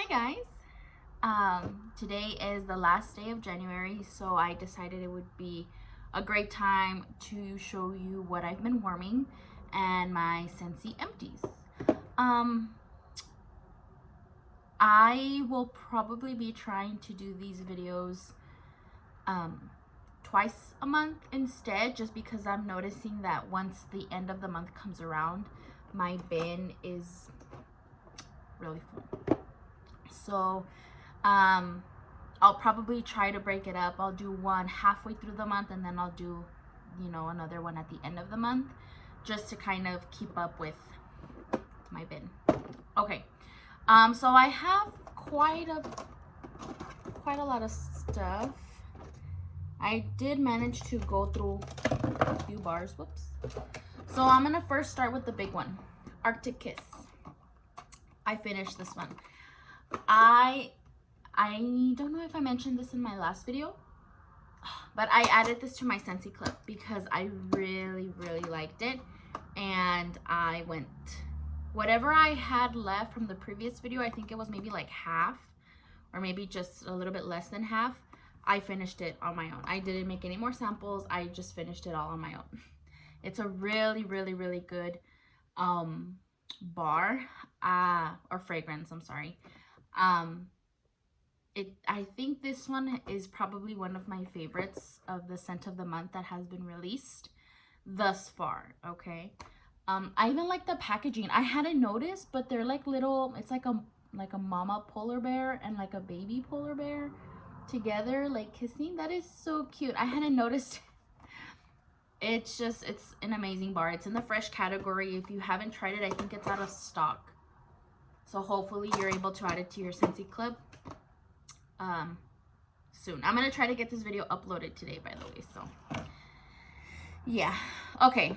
guys. Today is the last day of January, so I decided it would be a great time to show you what I've been warming and my Scentsy Empties. I will probably be trying to do these videos twice a month instead, just because I'm noticing that once the end of the month comes around, my bin is really full. So I'll probably try to break it up. I'll do one halfway through the month, and then I'll do, another one at the end of the month, just to kind of keep up with my bin. Okay. So I have quite a lot of stuff. I did manage to go through a few bars. Whoops. So I'm gonna first start with the big one, Arctic Kiss. I finished this one. I don't know if I mentioned this in my last video, but I added this to my Scentsy clip because I really liked it, and I went whatever I had left from the previous video. I think it was maybe like half, or maybe just a little bit less than half. I finished it on my own. I didn't make any more samples. I just finished it all on my own. It's a really good bar or fragrance, I'm sorry. I think this one is probably one of my favorites of the scent of the month that has been released thus far. Okay. I even like the packaging. I hadn't noticed, but they're like little, it's like a mama polar bear and like a baby polar bear together, like kissing. That is so cute. I hadn't noticed. It's an amazing bar. It's in the fresh category. If you haven't tried it, I think it's out of stock. So hopefully you're able to add it to your Scentsy clip soon. I'm gonna try to get this video uploaded today, by the way. So yeah. Okay,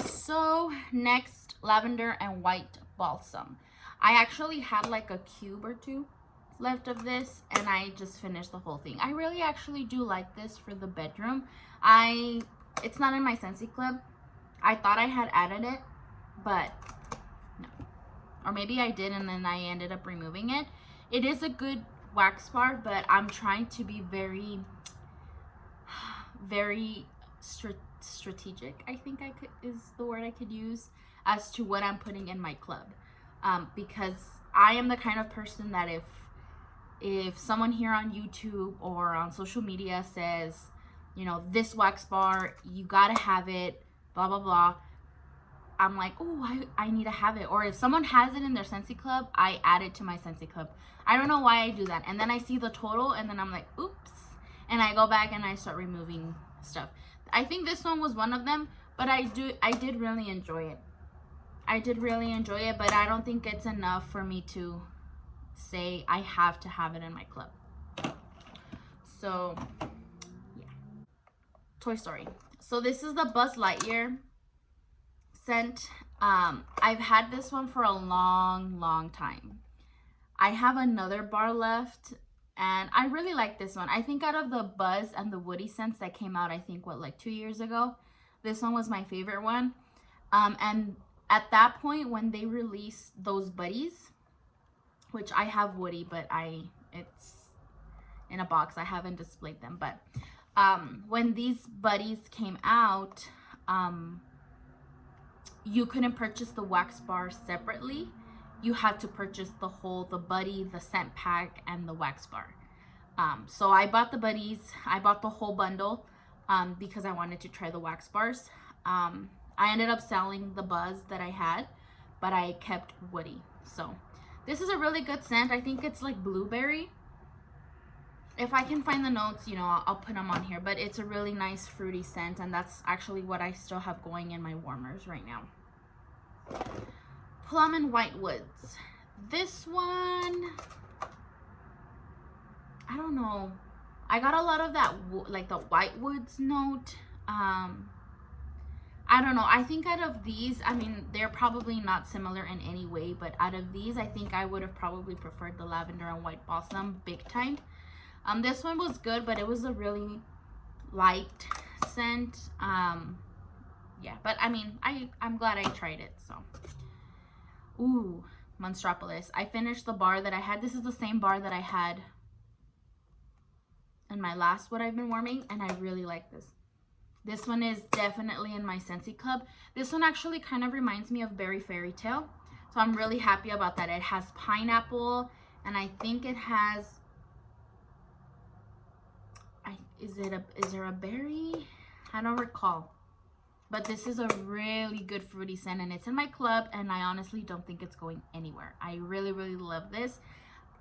so next, lavender and white balsam. I actually had like a cube or two left of this, and I just finished the whole thing. I really actually do like this for the bedroom. It's not in my Scentsy clip. I thought I had added it, but no. Or maybe I did, and then I ended up removing it. It is a good wax bar, but I'm trying to be very strategic, I think is the word I could use, as to what I'm putting in my club, because I am the kind of person that if someone here on YouTube or on social media says, this wax bar, you gotta have it, blah blah blah, I'm like, oh, I need to have it. Or if someone has it in their Scentsy club, I add it to my Scentsy club. I don't know why I do that. And then I see the total, and then I'm like, oops, and I go back and I start removing stuff. I think this one was one of them, but I did really enjoy it. But I don't think it's enough for me to say I have to have it in my club. So yeah. Toy Story. So this is the Buzz Lightyear scent. I've had this one for a long time. I have another bar left, and I really like this one. I think out of the Buzz and the Woody scents that came out, I think like 2 years ago, this one was my favorite one. And at that point, when they released those buddies, which I have Woody, but it's in a box, I haven't displayed them, but when these buddies came out, you couldn't purchase the wax bar separately. You had to purchase the buddy, the scent pack, and the wax bar. So I bought the buddies. I bought the whole bundle because I wanted to try the wax bars. I ended up selling the Buzz that I had, but I kept Woody. So this is a really good scent. I think it's like blueberry. If I can find the notes, I'll put them on here. But it's a really nice fruity scent, and that's actually what I still have going in my warmers right now. Plum and White Woods. This one, I don't know. I got a lot of that, like the White Woods note. I don't know. I think out of these, I mean, they're probably not similar in any way, but out of these, I think I would have probably preferred the lavender and white balsam big time. This one was good, but it was a really light scent. Yeah, but I mean, I'm glad I tried it. So, ooh, Monstropolis. I finished the bar that I had. This is the same bar that I had in my last what I've been warming, and I really like this. This one is definitely in my Scentsy club. This one actually kind of reminds me of Berry Fairy Tale, so I'm really happy about that. It has pineapple, and I think it has, is there a berry? I don't recall. But this is a really good fruity scent, and it's in my club, and I honestly don't think it's going anywhere. I really, really love this.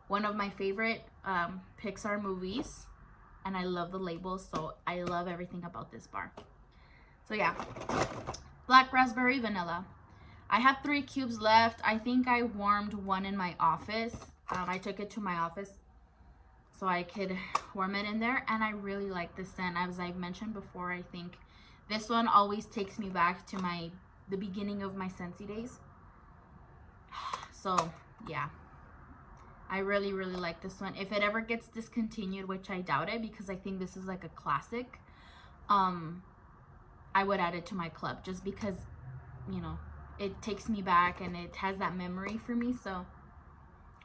One of my favorite Pixar movies, and I love the labels, so I love everything about this bar. So yeah, Black Raspberry Vanilla. I have 3 cubes left. I think I warmed one in my office. I took it to my office so I could warm it in there, and I really like this scent. As I've mentioned before, I think this one always takes me back to the beginning of my Scentsy days. So yeah, I really, really like this one. If it ever gets discontinued, which I doubt it, because I think this is like a classic, I would add it to my club just because, you know, it takes me back and it has that memory for me. So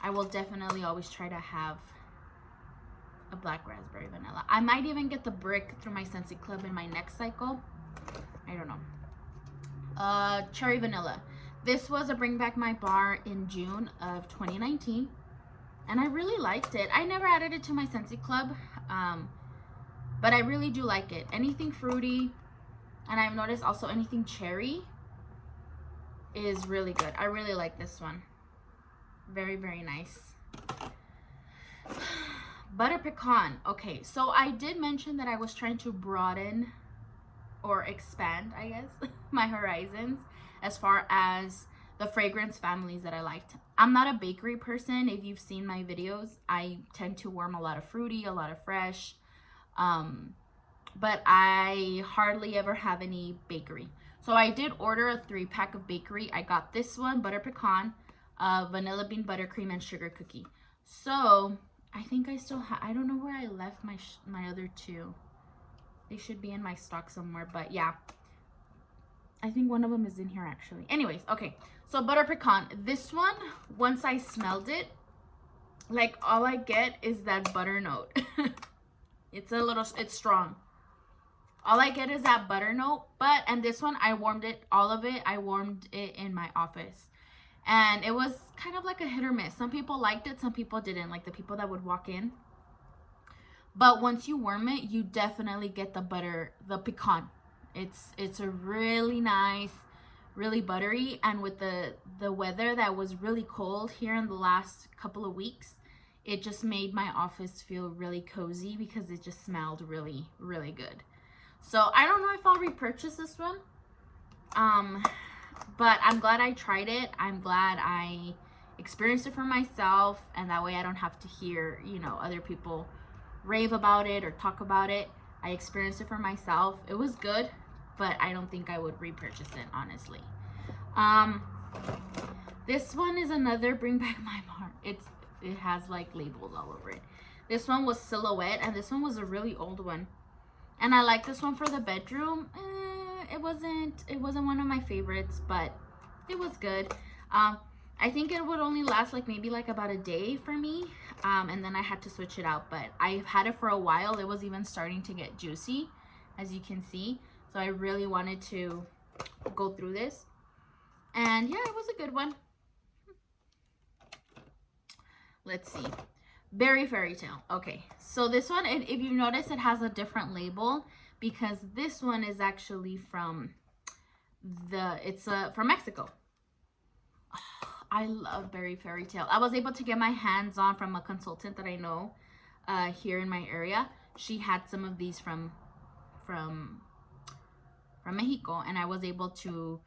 I will definitely always try to have a Black Raspberry Vanilla. I might even get the brick through my Scentsy club in my next cycle. I don't know. Cherry Vanilla. This was a Bring Back My Bar in June of 2019, and I really liked it. I never added it to my Scentsy club, but I really do like it. Anything fruity, and I've noticed also anything cherry is really good. I really like this one. Very, very nice. Butter Pecan. Okay, so I did mention that I was trying to broaden or expand, I guess, my horizons as far as the fragrance families that I liked. I'm not a bakery person. If you've seen my videos, I tend to warm a lot of fruity, a lot of fresh, but I hardly ever have any bakery. So I did order a 3-pack of bakery. I got this one, Butter Pecan, vanilla bean buttercream, and sugar cookie. So I think I still have, I don't know where I left my other 2. They should be in my stock somewhere, but yeah. I think one of them is in here actually. Anyways, okay. So Butter Pecan. This one, once I smelled it, like all I get is that butter note. It's strong. All I get is that butter note, and this one, I warmed it, all of it, I warmed it in my office. And it was kind of like a hit or miss. Some people liked it, some people didn't, like the people that would walk in. But once you warm it, you definitely get the butter, the pecan. It's a really nice, really buttery, and with the weather that was really cold here in the last couple of weeks, it just made my office feel really cozy because it just smelled really, really good. So I don't know if I'll repurchase this one. But I'm glad I tried it. I'm glad I experienced it for myself, and that way I don't have to hear, you know, other people rave about it or talk about it. I experienced it for myself. It was good, but I don't think I would repurchase it, honestly. This one is another Bring Back My Bar. It has like labels all over it. This one was Silhouette, and this one was a really old one. And I like this one for the bedroom. It wasn't one of my favorites, but it was good. I think it would only last like maybe like about a day for me, and then I had to switch it out. But I've had it for a while. It was even starting to get juicy, as you can see. So I really wanted to go through this, and yeah, it was a good one. Let's see. Berry Fairy Tale. Okay, so this one, if you notice, it has a different label because this one is actually from from Mexico. Oh, I love Berry Fairy Tale. I was able to get my hands on from a consultant that I know here in my area. She had some of these from Mexico, and I was able to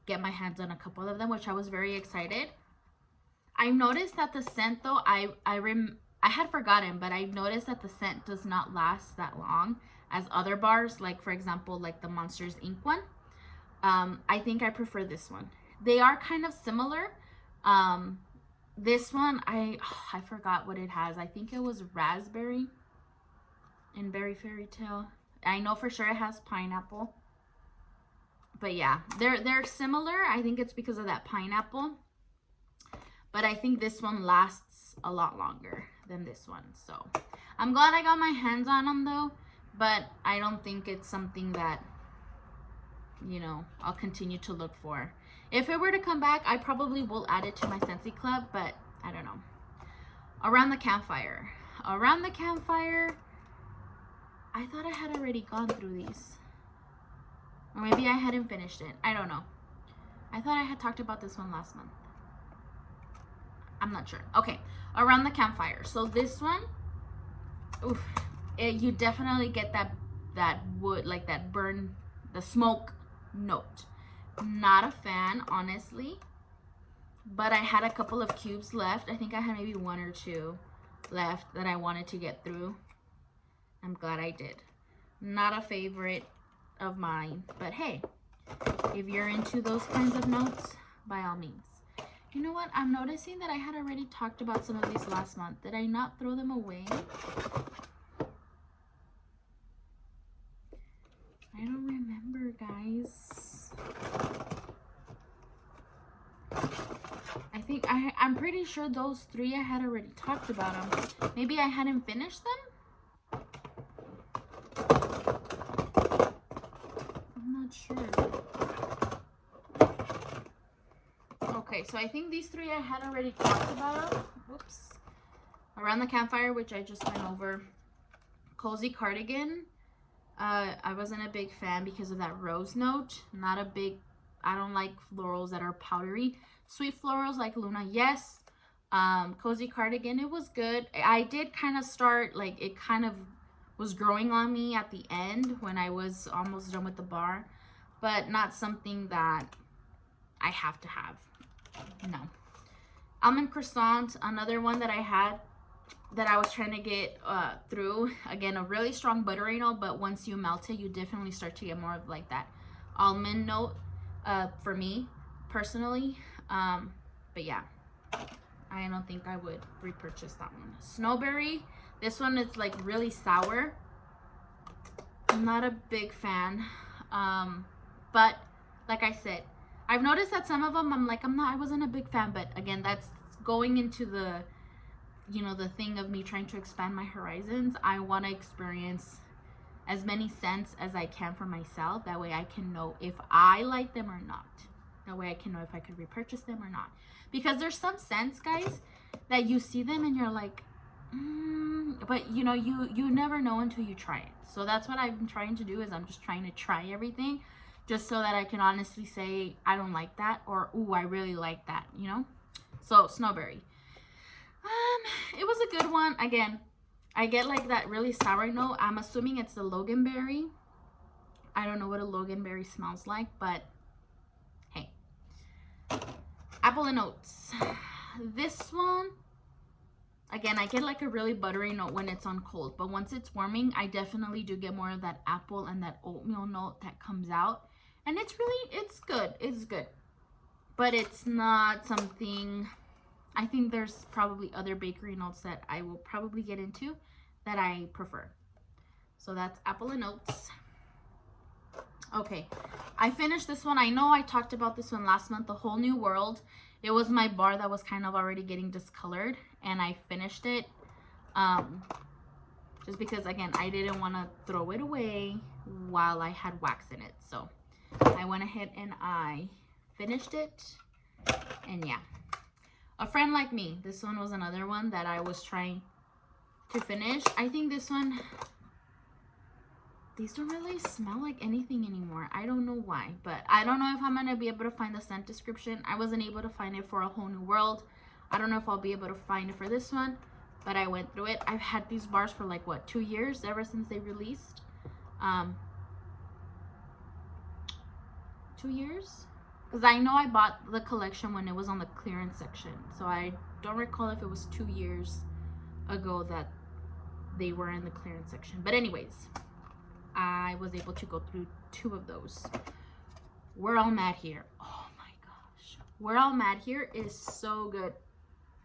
get my hands on a couple of them, which I was very excited. I noticed that the scent, though, I had forgotten, but I noticed that the scent does not last that long as other bars, like for example, like the Monsters Inc. one. I think I prefer this one. They are kind of similar. This one, I forgot what it has. I think it was raspberry in Berry Fairy Tale. I know for sure it has pineapple. But yeah, they're similar. I think it's because of that pineapple. but I think this one lasts a lot longer than this one. So I'm glad I got my hands on them though, but I don't think it's something that, you know, I'll continue to look for. If it were to come back, I probably will add it to my Scentsy club, but I don't know. Around the Campfire. Around the Campfire, I thought I had already gone through these. Or maybe I hadn't finished it. I don't know. I thought I had talked about this one last month. I'm not sure. Okay, Around the Campfire. So this one, oof, you definitely get that wood, like that burn, the smoke note. Not a fan, honestly, but I had a couple of cubes left. I think I had maybe 1 or 2 left that I wanted to get through. I'm glad I did. Not a favorite of mine, but hey, if you're into those kinds of notes, by all means. You know what? I'm noticing that I had already talked about some of these last month. Did I not throw them away? I don't remember, guys. I'm pretty sure those 3 I had already talked about them. Maybe I hadn't finished them? I'm not sure. Okay, so I think these 3 I had already talked about them. Whoops. Around the Campfire, which I just went over. Cozy Cardigan. I wasn't a big fan because of that rose note. I don't like florals that are powdery. Sweet florals like Luna, yes. Cozy Cardigan, it was good. I did kind of start, like, it kind of was growing on me at the end when I was almost done with the bar. But not something that I have to have. No. Almond Croissant, another one that I had that I was trying to get through. Again, a really strong buttery note, but once you melt it, you definitely start to get more of like that almond note for me personally. But yeah, I don't think I would repurchase that one. Snowberry, this one is like really sour. I'm not a big fan, but like I said, I've noticed that some of them I wasn't a big fan, but again, that's going into the, you know, the thing of me trying to expand my horizons. I want to experience as many scents as I can for myself. That way I can know if I like them or not. That way I can know if I could repurchase them or not. Because there's some scents, guys, that you see them and you're like, but you know, you never know until you try it. So that's what I've been trying to do, is I'm just trying to try everything just so that I can honestly say I don't like that, or ooh, I really like that, you know? So Snowberry. It was a good one. Again, I get like that really sour note. I'm assuming it's the Loganberry. I don't know what a Loganberry smells like, but hey. Apple and Oats. This one, again, I get like a really buttery note when it's on cold, but once it's warming, I definitely do get more of that apple and that oatmeal note that comes out. And it's good. It's good. But it's not something, I think there's probably other bakery notes that I will probably get into that I prefer. So that's Apple and Oats. Okay, I finished this one. I know I talked about this one last month, The Whole New World. It was my bar that was kind of already getting discolored, and I finished it just because, again, I didn't want to throw it away while I had wax in it. So I went ahead and I finished it, and yeah. A Friend Like Me. This one was another one that I was trying to finish. I think this one, these don't really smell like anything anymore. I don't know why, but I don't know if I'm going to be able to find the scent description. I wasn't able to find it for A Whole New World. I don't know if I'll be able to find it for this one, but I went through it. I've had these bars for like, what, 2 years, ever since they released. 2 years? Because I know I bought the collection when it was on the clearance section. So I don't recall if it was 2 years ago that they were in the clearance section. But anyways, I was able to go through 2 of those. We're All Mad Here. Oh my gosh. We're All Mad Here is so good.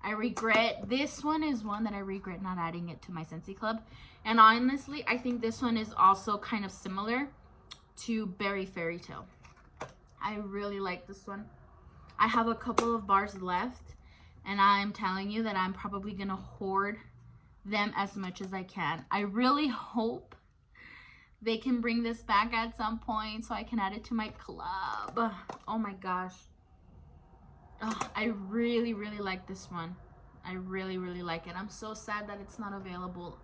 I regret, this one is one that I regret not adding it to my Scentsy Club. And honestly, I think this one is also kind of similar to Berry Fairy Tale. I really like this one. I have a couple of bars left. And I'm telling you that I'm probably gonna hoard them as much as I can. I really hope they can bring this back at some point so I can add it to my club. Oh my gosh. Oh, I really, really like this one. I really, really like it. I'm so sad that it's not available.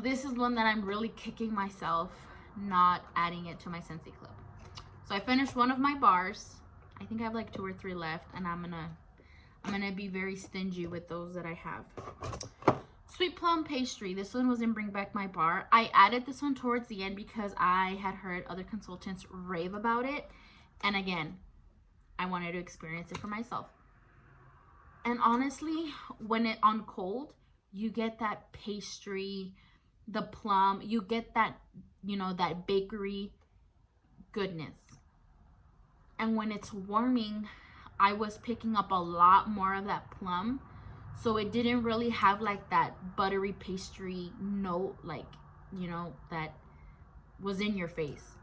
This is one that I'm really kicking myself not adding it to my Scentsy club. So I finished one of my bars. I think I have like 2 or 3 left, and I'm gonna be very stingy with those that I have. Sweet plum pastry. This one was in Bring Back My Bar. I added this one towards the end because I had heard other consultants rave about it, and again, I wanted to experience it for myself. And honestly, when it on cold, you get that pastry, the plum, you get that, you know, that bakery goodness. And when it's warming, I was picking up a lot more of that plum. So it didn't really have like that buttery pastry note, like, you know, that was in your face.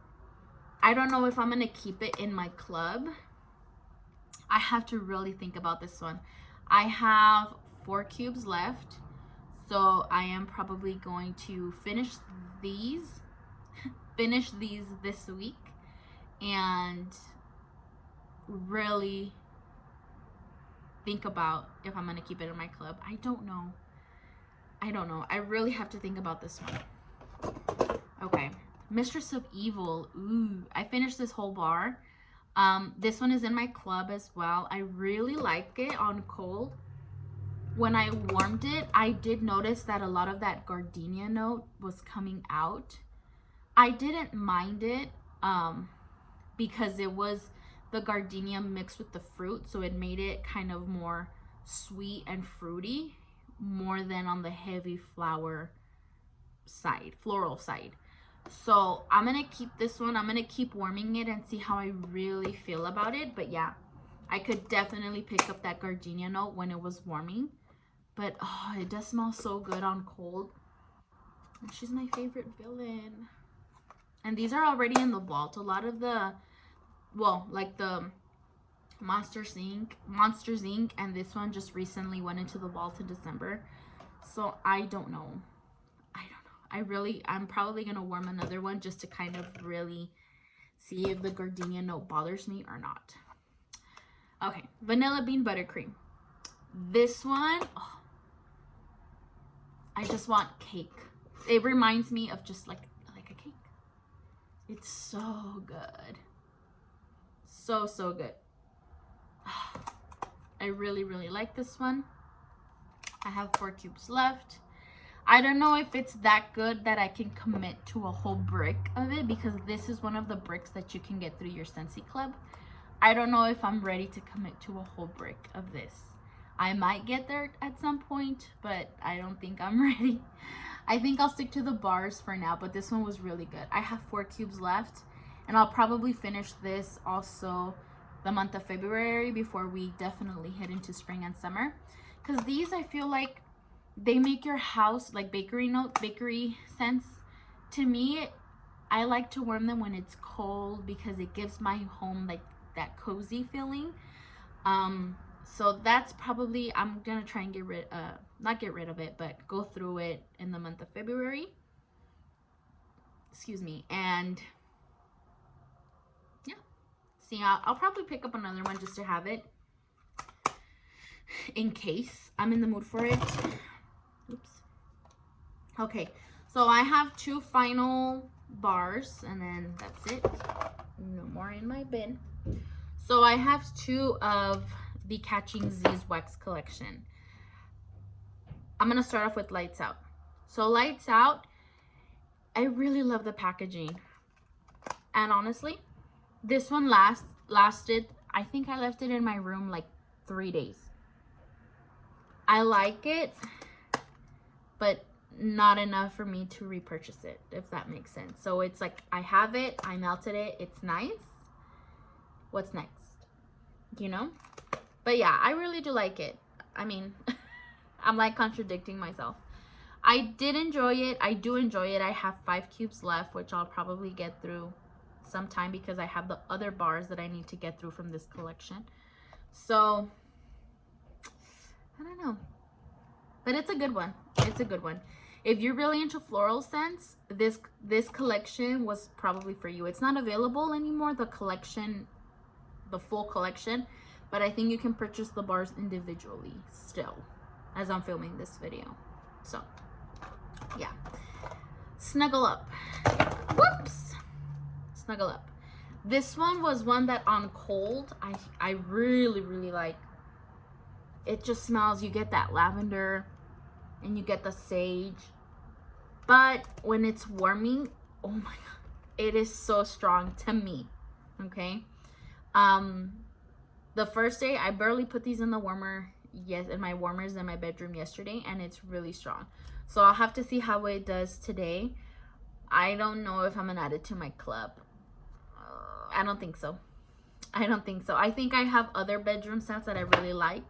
I don't know if I'm going to keep it in my club. I have to really think about this one. I have 4 cubes left. So I am probably going to finish these this week and really think about if I'm going to keep it in my club. I don't know. I really have to think about this one. Okay. Mistress of Evil. Ooh, I finished this whole bar. This one is in my club as well. I really like it on cold. When I warmed it, I did notice that a lot of that gardenia note was coming out. I didn't mind it because it was the gardenia mixed with the fruit, so it made it kind of more sweet and fruity, more than on the heavy floral side. So I'm gonna keep this one. I'm gonna keep warming it and see how I really feel about it. But yeah, I could definitely pick up that gardenia note when it was warming. But oh, it does smell so good on cold. And she's my favorite villain. And these are already in the vault. A lot of the, well, like the Monsters Inc. And this one just recently went into the vault in December. So I don't know. I'm probably going to warm another one just to kind of really see if the gardenia note bothers me or not. Okay, Vanilla Bean Buttercream. This one, oh, I just want cake. It reminds me of just like a cake. It's so good. So good. I really, really like this one. I have 4 cubes left. I don't know if it's that good that I can commit to a whole brick of it, because this is one of the bricks that you can get through your Scentsy club. I don't know if I'm ready to commit to a whole brick of this. I might get there at some point, but I don't think I'm ready. I think I'll stick to the bars for now, but this one was really good. I have 4 cubes left, and I'll probably finish this also the month of February before we definitely head into spring and summer. Because these, I feel like they make your house like bakery scents. To me, I like to warm them when it's cold because it gives my home like that cozy feeling. So that's probably, I'm gonna try and not get rid of it, but go through it in the month of February. Excuse me. And yeah, see, I'll probably pick up another one just to have it in case I'm in the mood for it. Oops. Okay, so I have 2 final bars, and then that's it. No more in my bin. So I have 2 of the Catching Z's wax collection. I'm gonna start off with Lights Out. So Lights Out, I really love the packaging, and honestly, this one lasted. I think I left it in my room like 3 days. I like it, but not enough for me to repurchase it, if that makes sense. So it's like, I have it, I melted it, it's nice. What's next? You know? But yeah, I really do like it. I mean, I'm like contradicting myself. I did enjoy it. I do enjoy it. I have 5 cubes left, which I'll probably get through sometime because I have the other bars that I need to get through from this collection. So I don't know. But it's a good one. It's a good one. If you're really into floral scents, this collection was probably for you. It's not available anymore, the collection, the full collection, but I think you can purchase the bars individually still as I'm filming this video. So, yeah. Snuggle Up. Whoops. Snuggle Up. This one was one that on cold, I really, really like. It just smells, you get that lavender and you get the sage. But when it's warming, oh my god, it is so strong to me. Okay. The first day I barely put these in the warmer, in my warmers in my bedroom yesterday, and it's really strong. So I'll have to see how it does today. I don't know if I'm gonna add it to my club. I don't think so. I don't think so. I think I have other bedroom scents that I really like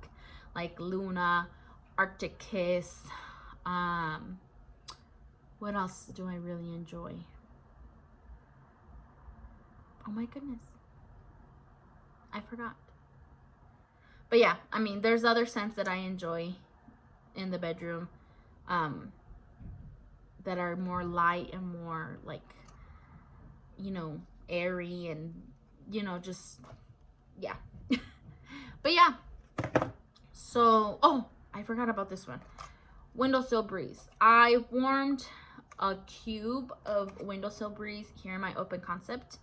Luna, Arctic Kiss. What else do I really enjoy? Oh my goodness, I forgot. But yeah, I mean, there's other scents that I enjoy in the bedroom, that are more light and more like, you know, airy and, you know, just, yeah. But yeah, so, oh, I forgot about this one. Windowsill Breeze. I warmed a cube of Windowsill Breeze here in my open concept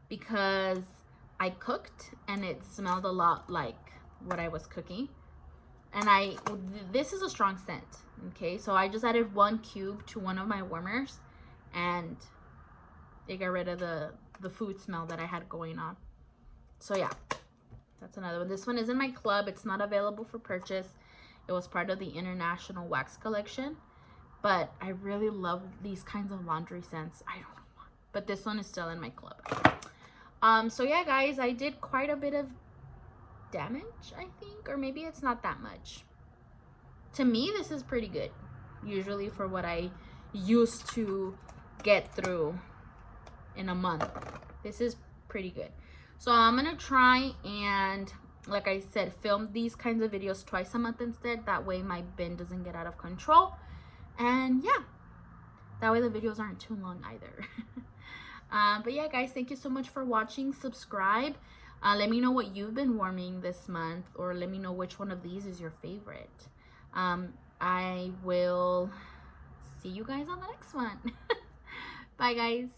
because I cooked and it smelled a lot like what I was cooking. And this is a strong scent, okay? So I just added 1 cube to one of my warmers and it got rid of the food smell that I had going on. So yeah, that's another one. This one is in my club. It's not available for purchase. It was part of the International Wax Collection. But I really love these kinds of laundry scents. I don't know why. But this one is still in my club. So yeah, guys, I did quite a bit of damage, I think. Or maybe it's not that much. To me, this is pretty good. Usually for what I used to get through in a month. This is pretty good. So I'm going to try and, like I said, film these kinds of videos twice a month instead. That way my bin doesn't get out of control. And yeah, that way the videos aren't too long either. But yeah, guys, thank you so much for watching. Subscribe. Let me know what you've been warming this month, or let me know which one of these is your favorite. I will see you guys on the next one. Bye, guys.